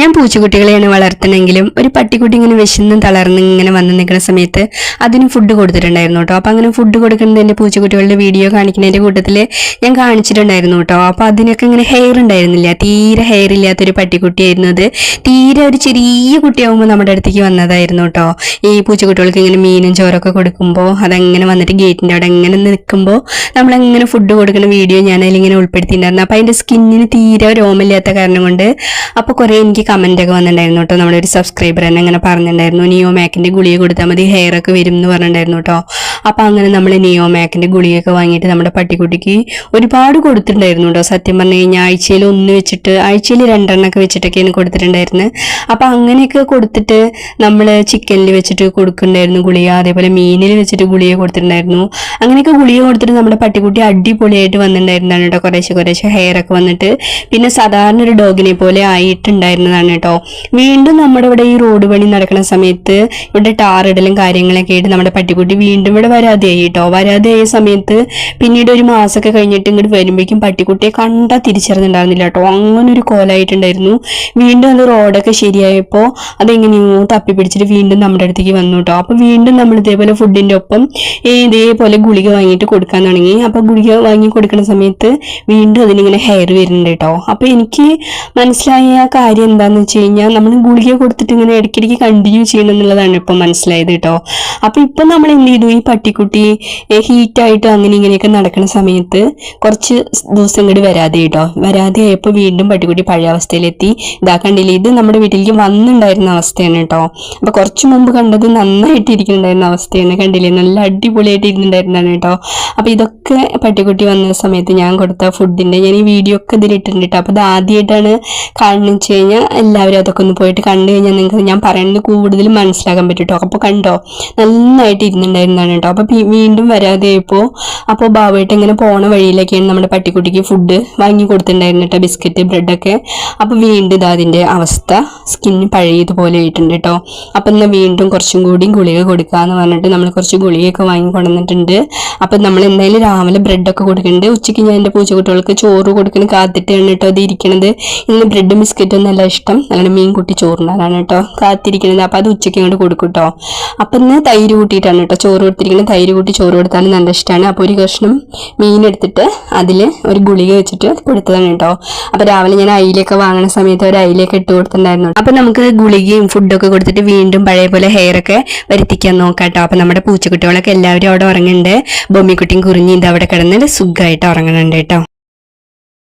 ഞാൻ പൂച്ചക്കുട്ടികളെയാണ് വളർത്തണമെങ്കിലും ഒരു പട്ടിക്കുട്ടി ഇങ്ങനെ വിശന്നും തളർന്ന് ഇങ്ങനെ വന്ന് നിൽക്കുന്ന സമയത്ത് അതിന് ഫുഡ് കൊടുത്തിട്ടുണ്ടായിരുന്നു കേട്ടോ. അപ്പോൾ അങ്ങനെ ഫുഡ് കൊടുക്കുന്നതിൻ്റെ പൂച്ചക്കുട്ടികളുടെ വീഡിയോ കാണിക്കുന്നതിൻ്റെ കൂട്ടത്തിൽ ഞാൻ കാണിച്ചിട്ടുണ്ടായിരുന്നു കേട്ടോ. അപ്പോൾ അതിനൊക്കെ ഇങ്ങനെ ഹെയർ ഉണ്ടായിരുന്നില്ല, തീരെ ഹെയർ ഇല്ലാത്തൊരു പട്ടിക്കുട്ടിയായിരുന്നു അത്. തീരെ ഒരു ചെറിയ കുട്ടിയാകുമ്പോൾ നമ്മുടെ അടുത്തേക്ക് വന്നതായിരുന്നു കേട്ടോ. ഈ പൂച്ചക്കുട്ടികൾക്ക് ഇങ്ങനെ മീനും ചോറൊക്കെ കൊടുക്കുമ്പോൾ അതങ്ങനെ വന്നിട്ട് ഗേറ്റിൻ്റെ അവിടെ എങ്ങനെ നിൽക്കുമ്പോൾ നമ്മളങ്ങനെ ഫുഡ് കൊടുക്കുന്ന വീഡിയോ ഞാൻ അതിലിങ്ങനെ ഉൾപ്പെടുത്തിയിട്ടുണ്ടായിരുന്നു. അപ്പോൾ അതിൻ്റെ സ്കിന്നിന് തീരെ രോമില്ലാത്ത കാരണം കൊണ്ട് അപ്പോൾ കുറേ എനിക്ക് കമൻ്റൊക്കെ വന്നിട്ടുണ്ടായിരുന്നു കേട്ടോ. നമ്മുടെ ഒരു സബ്സ്ക്രൈബർ തന്നെ അങ്ങനെ പറഞ്ഞിട്ടുണ്ടായിരുന്നു, നിയോമാക്കിൻ്റെ ഗുളിക കൊടുത്താൽ മതി ഹെയറൊക്കെ വരും എന്ന് പറഞ്ഞിട്ടുണ്ടായിരുന്നു കേട്ടോ. അപ്പോൾ അങ്ങനെ നമ്മൾ നിയോമാക്കിൻ്റെ ഗുളികയൊക്കെ വാങ്ങിയിട്ട് നമ്മുടെ പട്ടിക്കുട്ടിക്ക് ഒരുപാട് കൊടുത്തിട്ടുണ്ടായിരുന്നു കേട്ടോ. സത്യം പറഞ്ഞു കഴിഞ്ഞാൽ ആഴ്ചയിൽ 1 വെച്ചിട്ട് ആഴ്ചയിൽ 2 എണ്ണമൊക്കെ വെച്ചിട്ടൊക്കെയാണ് കൊടുത്തിട്ടുണ്ടായിരുന്നത്. അപ്പോൾ അങ്ങനെയൊക്കെ കൊടുത്തിട്ട് നമ്മൾ ചിക്കനിൽ വെച്ചിട്ട് കൊടുക്കുന്നുണ്ടായിരുന്നു ഗുളിക, അതേപോലെ മീനിൽ വെച്ചിട്ട് ഗുളിക കൊടുത്തിട്ടുണ്ടായിരുന്നു. അങ്ങനെയൊക്കെ ഗുളിക കൊടുത്തിട്ട് നമ്മുടെ പട്ടിക്കുട്ടി അടിപൊളിയായിട്ട് വന്നിട്ടുണ്ടായിരുന്നതാണ് കേട്ടോ. കുറേശ്ശെ ഹെയറൊക്കെ വന്നിട്ട് പിന്നെ സാധാരണ ഒരു ഡോഗിനെ പോലെ ആയിട്ടുണ്ടായിരുന്നതാണ് കേട്ടോ. വീണ്ടും നമ്മുടെ ഇവിടെ ഈ റോഡ് പണി നടക്കുന്ന സമയത്ത് ഇവിടെ ടാറിടലും കാര്യങ്ങളൊക്കെ ആയിട്ട് നമ്മുടെ പട്ടിക്കുട്ടി വീണ്ടും ഇവിടെ വരാതെയായി കേട്ടോ. വരാതെയായ സമയത്ത് പിന്നീട് ഒരു മാസമൊക്കെ കഴിഞ്ഞിട്ട് ഇങ്ങോട്ട് വരുമ്പോഴേക്കും പട്ടിക്കുട്ടിയെ കണ്ടാൽ തിരിച്ചറിഞ്ഞിട്ടുണ്ടായിരുന്നില്ല കേട്ടോ. അങ്ങനെ ഒരു കോലായിട്ടുണ്ടായിരുന്നു. വീണ്ടും അത് റോഡൊക്കെ ശരിയായപ്പോൾ അതെങ്ങനെയോ തപ്പി പിടിച്ചിട്ട് വീണ്ടും നമ്മുടെ അടുത്തേക്ക് വന്നു കേട്ടോ. അപ്പോൾ വീണ്ടും നമ്മൾ ഇതേപോലെ ഫുഡിൻ്റെ ഒപ്പം ഇതേപോലെ ഗുളിക വാങ്ങിയിട്ട് കൊടുക്കാൻ തുടങ്ങി. അപ്പോൾ ഗുളിക വാങ്ങി കൊടുക്കുന്ന സമയത്ത് വീണ്ടും അതിനിങ്ങനെ ഹെയർ വരുന്നുണ്ട് കേട്ടോ. അപ്പോൾ എനിക്ക് മനസ്സിലായ കാര്യം എന്താണെന്ന് വെച്ച് കഴിഞ്ഞാൽ നമ്മൾ ഗുളിക കൊടുത്തിട്ട് ഇങ്ങനെ ഇടയ്ക്കിടയ്ക്ക് കണ്ടിന്യൂ ചെയ്യണം എന്നുള്ളതാണ് ഇപ്പോൾ മനസ്സിലായത് കേട്ടോ. അപ്പോൾ ഇപ്പം നമ്മൾ എന്ത് ചെയ്തു, ഈ പട്ടിക്കുട്ടി ഹീറ്റായിട്ട് അങ്ങനെ ഇങ്ങനെയൊക്കെ നടക്കുന്ന സമയത്ത് കുറച്ച് ദിവസം ഇങ്ങോട്ട് വരാതെ കേട്ടോ. വരാതെ ആയപ്പോൾ വീണ്ടും പട്ടിക്കുട്ടി പഴയ അവസ്ഥയിലെത്തി. ഇതാ കണ്ടില്ലേ, ഇത് നമ്മുടെ വീട്ടിലേക്ക് വന്നിട്ടുണ്ടായിരുന്ന അവസ്ഥയാണ് കേട്ടോ. അപ്പോൾ കുറച്ച് മുമ്പ് കണ്ടത് നന്നായിട്ട് ഇരിക്കുന്നുണ്ടായിരുന്ന അവസ്ഥയാണ്, കണ്ടില്ലേ, നല്ല അടിപൊളിയായിട്ട് ഇരുന്നുണ്ടായിരുന്നതാണ് കേട്ടോ. അപ്പോൾ ഇതൊക്കെ പട്ടിക്കുട്ടി വന്ന സമയത്ത് ഞാൻ കൊടുത്ത ഫുഡിൻ്റെ ഞാൻ ഈ വീഡിയോ ഒക്കെ ഇതിലിട്ടുണ്ട് കേട്ടോ. അപ്പോൾ ഇത് ആദ്യമായിട്ടാണ് കാണുന്നത് വെച്ച് കഴിഞ്ഞാൽ എല്ലാവരും അതൊക്കെ ഒന്ന് പോയിട്ട് കണ്ടു കഴിഞ്ഞാൽ നിങ്ങൾക്ക് ഞാൻ പറയുന്നത് കൂടുതൽ മനസ്സിലാക്കാൻ പറ്റും കേട്ടോ. അപ്പോൾ കണ്ടോ, നന്നായിട്ട് ഇരുന്നുണ്ടായിരുന്നതാണ് കേട്ടോ. അപ്പോൾ വീണ്ടും വരാതെ ആയപ്പോൾ അപ്പോൾ ബാബുമായിട്ട് ഇങ്ങനെ പോണ വഴിയിലൊക്കെയാണ് നമ്മുടെ പട്ടിക്കുട്ടിക്ക് ഫുഡ് വാങ്ങി കൊടുത്തിട്ടുണ്ടായിരുന്നു കേട്ടോ, ബിസ്ക്കറ്റ് ബ്രെഡൊക്കെ. അപ്പോൾ വീണ്ടും ഇത് അതിൻ്റെ അവസ്ഥ സ്കിന്ന് പഴയതുപോലെ ആയിട്ടുണ്ട് കേട്ടോ. അപ്പം എന്നാൽ വീണ്ടും കുറച്ചും കൂടി ഗുളിക കൊടുക്കാമെന്ന് പറഞ്ഞിട്ട് നമ്മൾ കുറച്ച് ഗുളികയൊക്കെ വാങ്ങി കൊണ്ടുവന്നിട്ടുണ്ട്. അപ്പം നമ്മൾ എന്തായാലും രാവിലെ ബ്രെഡൊക്കെ കൊടുക്കുന്നുണ്ട്. ഉച്ചയ്ക്ക് ഞാൻ എൻ്റെ പൂച്ചക്കുട്ടികൾക്ക് ചോറ് കൊടുക്കുന്ന കാത്തിട്ടാണ് കേട്ടോ അത് ഇരിക്കണത്. ഇങ്ങനെ ബ്രെഡും ബിസ്ക്കറ്റും നല്ല ഇഷ്ടം, അങ്ങനെ മീൻ കൂട്ടി ചോറിനാണ് കേട്ടോ കാത്തിരിക്കുന്നത്. അപ്പോൾ അത് ഉച്ചയ്ക്ക് ഇങ്ങോട്ട് കൊടുക്കും കേട്ടോ. അപ്പം ഇന്ന് തൈര് കൂട്ടിയിട്ടാണ് കേട്ടോ ചോറ് കൊടുത്തിരിക്കുന്നത്. തൈര് കൂട്ടി ചോറ് കൊടുത്താലും നല്ല ഇഷ്ടമാണ്. അപ്പോൾ ഒരു കഷ്ണം മീൻ എടുത്തിട്ട് അതിൽ ഒരു ഗുളിക വെച്ചിട്ട് കൊടുത്തതാണ് കേട്ടോ. അപ്പോൾ രാവിലെ ഞാൻ അയിലൊക്കെ വാങ്ങുന്ന സമയത്ത് ഒരു അയിലൊക്കെ ഇട്ട് കൊടുത്തിട്ടുണ്ടായിരുന്നു. അപ്പം നമുക്ക് ഗുളികയും ഫുഡൊക്കെ കൊടുത്തിട്ട് വീണ്ടും പഴയ പോലെ ഹെയറൊക്കെ വരുത്തിക്കാൻ നോക്കാം കേട്ടോ. അപ്പം നമ്മുടെ പൂച്ചക്കുട്ടികളൊക്കെ എല്ലാവരും അവിടെ ഉറങ്ങുന്നുണ്ട്. ബൊമ്മിക്കുട്ടിയും കുറിഞ്ഞി ഇത് അവിടെ കിടന്നിട്ട് സുഖമായിട്ട് ഉറങ്ങുന്നുണ്ട് കേട്ടോ.